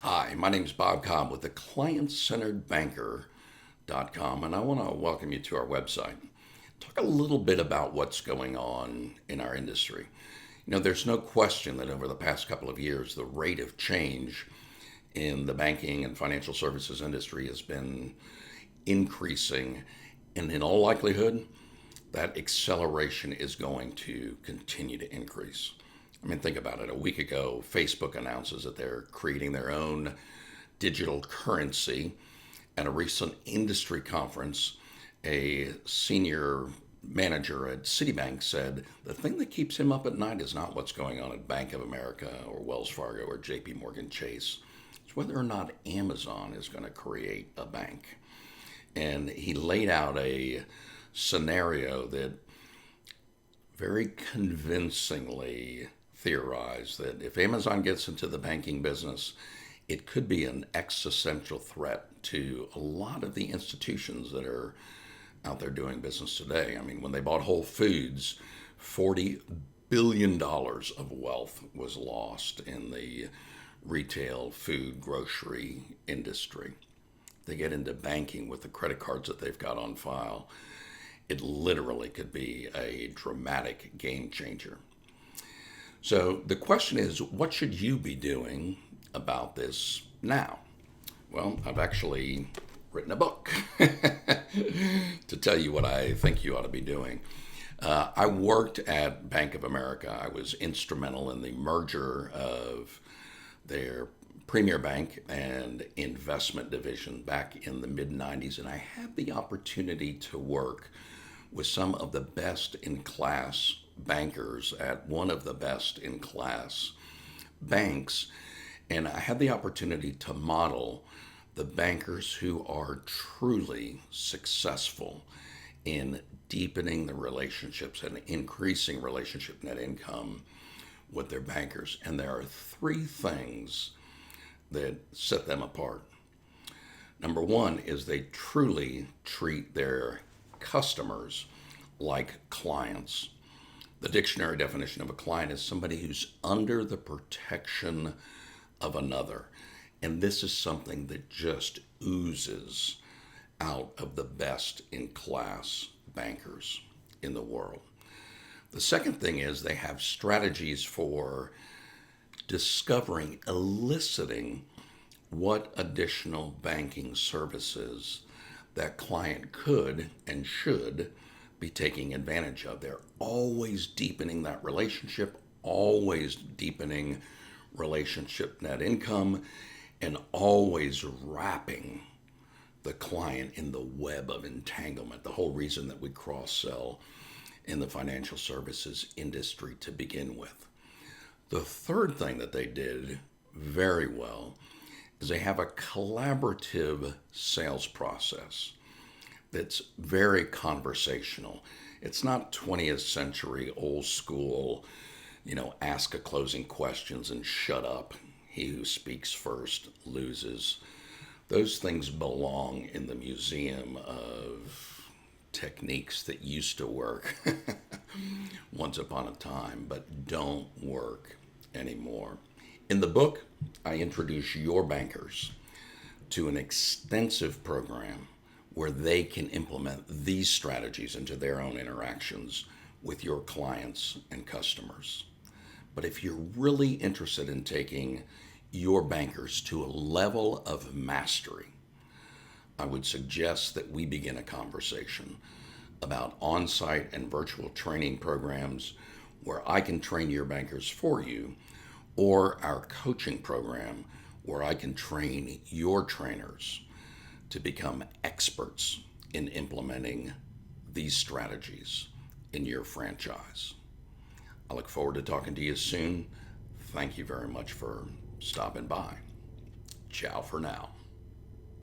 Hi, my name is Bob Cobb with the client-centered-banker.com, and I want to welcome you to our website. Talk a little bit about what's going on in our industry. There's no question that over the past couple of years, the rate of change in the banking and financial services industry has been increasing, and in all likelihood, that acceleration is going to continue to increase. Think about it. A week ago, Facebook announces that they're creating their own digital currency. At a recent industry conference, a senior manager at Citibank said the thing that keeps him up at night is not what's going on at Bank of America or Wells Fargo or JP Morgan Chase. It's whether or not Amazon is going to create a bank. And he laid out a scenario that very convincingly theorized that if Amazon gets into the banking business, it could be an existential threat to a lot of the institutions that are out there doing business today. When they bought Whole Foods, $40 billion of wealth was lost in the retail food grocery industry. They get into banking with the credit cards that they've got on file. It literally could be a dramatic game changer. So the question is, what should you be doing about this now? Well, I've actually written a book to tell you what I think you ought to be doing. I worked at Bank of America. I was instrumental in the merger of their Premier Bank and Investment Division back in the mid-90s, and I had the opportunity to work with some of the best in class bankers at one of the best in class banks. And I had the opportunity to model the bankers who are truly successful in deepening the relationships and increasing relationship net income with their bankers. And there are three things that set them apart. Number one is they truly treat their customers like clients. The dictionary definition of a client is somebody who's under the protection of another. And this is something that just oozes out of the best in class bankers in the world. The second thing is they have strategies for discovering, eliciting what additional banking services that client could and should be taking advantage of. They're always deepening that relationship, always deepening relationship net income, and always wrapping the client in the web of entanglement. The whole reason that we cross-sell in the financial services industry to begin with. The third thing that they did very well is they have a collaborative sales process that's very conversational. It's not 20th century old school, ask a closing questions and shut up. He who speaks first loses. Those things belong in the museum of techniques that used to work once upon a time, but don't work anymore. In the book, I introduce your bankers to an extensive program where they can implement these strategies into their own interactions with your clients and customers. But if you're really interested in taking your bankers to a level of mastery, I would suggest that we begin a conversation about on-site and virtual training programs where I can train your bankers for you, or our coaching program where I can train your trainers to become experts in implementing these strategies in your franchise. I look forward to talking to you soon. Thank you very much for stopping by. Ciao for now.